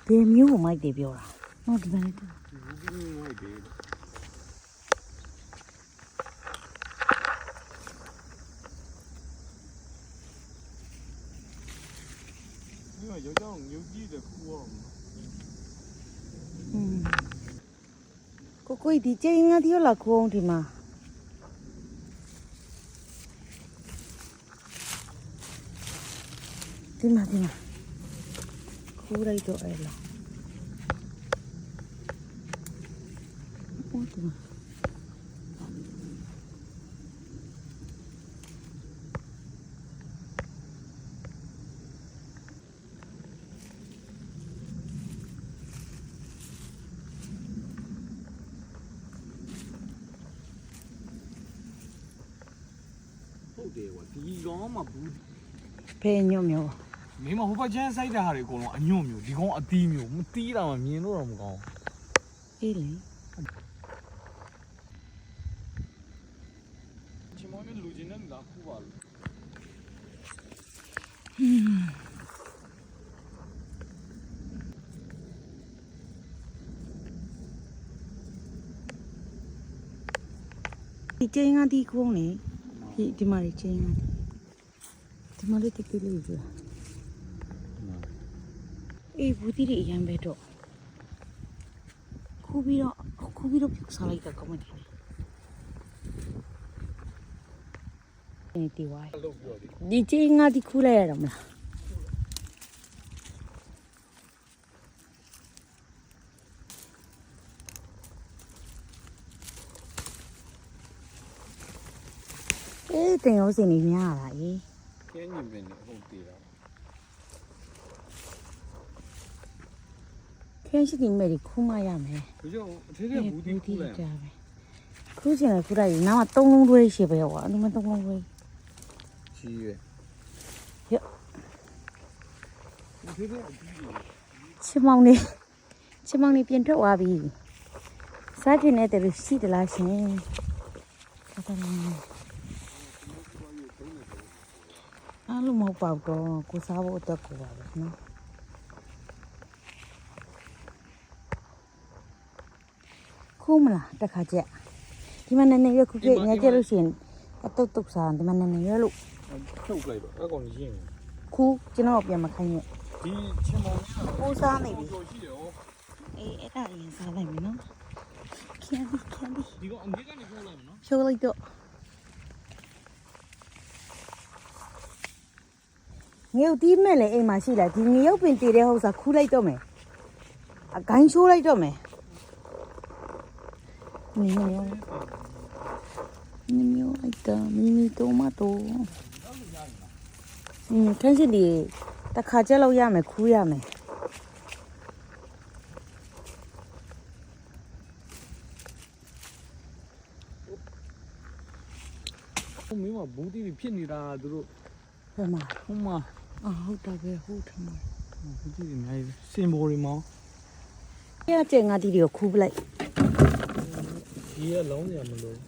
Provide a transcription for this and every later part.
ဘယ်မျိုးကိုမိုက်တယ်ပြောတာဟုတ်ဒီမှာလေ有这种牛逼的哭啊！ကိုဒီကျင်းငါဒီလာခုံဒီမှာဒီမှာခူးလိုက်တော့အဲ့လားဟုတ်တယ်ဟုတ်တယ်ကွာဒီကောင်မှဘူးဘယ်ညွန့်မျိုးမင်းမဟိုဘက်ချမ်းစိုက်တဲ့ဟာတွေအကုန်လုံးအညွန့်မျိုးဒီကောင်အသီးမျိုးမတီးတာမှမြင်လို့တော့မကောင်းအေးလေချင်မောင်းနဲ့လူချင်းနဲ့လာခုပါလို့ဒီကျင်းငါဒီခုံးလေဒီမှာကျင်းငါဒီမှာလေးတိတိလေးကြည့်အေးဘူးတီးရအရင်ပဲတော့ခုပြီးတော့ပြုတ်စားလိုက်တာကောင်းတယ်ဒီဝိုင်းဒီကျင်းငါဒီခူးလိုက်ရတော့မလားအေးတင်ရောစင်နေများလာအေးကျင်းညင်ပင်နဲ့ဟုတ်သေးတာခင်းရှိနေမယ်ဒီခူးမရမယ်ဒီကြောင့်အသေးသေးဘူးတီးခုလိုက်ခူးချင်တယ်ခူးလိုက်နောက်မှ3လုံးတွဲရှိပဲကွာအဲ့ဒီမှာ3လုံးတွဲကြီးရွယ်အသေးသေးအကြီးချစ်မောင်နေပြင်ထွက်သွားပြီစားတင်နေတဲ့လူရှိသလားရှင်ဘာသာလဲအားလုံးမဟုတ်ပါတော့ကိုစားဖို့အတွက်ကိုပါပဲနော်ခိုးမလားတခါကျက်ဒီမှာနည်းနည်းရခုပြညကျက်လို့ရှိရင်အတုတ်စားဒီမှာနည်းနည်းရလို့ထုတ်လိုက်တော့အကောင်ကြီးရင်ခုကျွန်တော်ပြန်မခိုင်းနဲ့ဒီချင်မောင်းကိုစားနေပြီရှိတယ်ဟောအေးအဲ့ဒါရင်စားလိုက်မယ်နော်ခင်းပြီဒီကောင်အငိကနေခိုးလိုက်မယ်နော်ဖြိုးလိုက်တော့ငရုတ်တီးမဲ့လေအိမ်မှာရှိလားဒီငရုတ်ပင်တည်တဲ့ဟုတ်စားခူးလိုက်တော့မယ်အကိုင်းချိုးလိုက်တော့မယ်နင်းမျိုးလိုက်တာမီတိုမတိုခန်းစီဒီတခါကျလောက်ရမယ်ခူးရမယ်မင်းမဘူးတီးဖြစ်နေတာသူတို့ဘယ်မှာဟိုမှာဟုတ်တာပဲဟုတ်တယ်မှာဘူးတီးအများကြီးစင်ဘော်တွေမောင်းရတဲ့ငါတီးတွေကိုခူးပလိုက်ဒီကလုံးရမလို့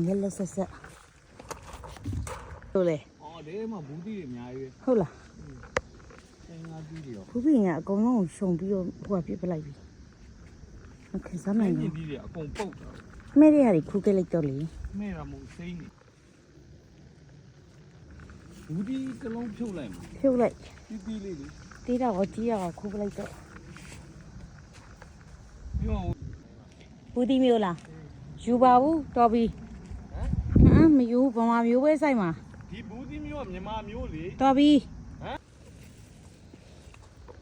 ရလက်ဆက်ဟုတ်လေအော်ဒီမှာဘူးတီးတွေအများကြီးပဲဟုတ်လားဆင်ငါတီးတွေရောဘူးပြင်ကအကုန်လုံးရှုံပြီးတော့ဟိုကပြစ်ပလိုက်ပြီโอเคစမ်းနိုင်တယ်ဒီတွေအကုန်ပုတ်တာမဲရရခူးခဲ့လိုက်တော့လေမဲရမို့စိမ့်နေဘူးတီးတစ်လုံးဖြုတ်လိုက်မှာဖြုတ်လိုက်တီးလေးလေတီးတော့ကြီးရခူးပလိုက်တော့ဘူးတီးမျိုးလားယူပါဘူးတော်ပြီမယူဗမာမျိုးပဲဆိုင်မှာဒီဘူးတီးမျိုးကမြန်မာမျိုးလေတော်ပြီ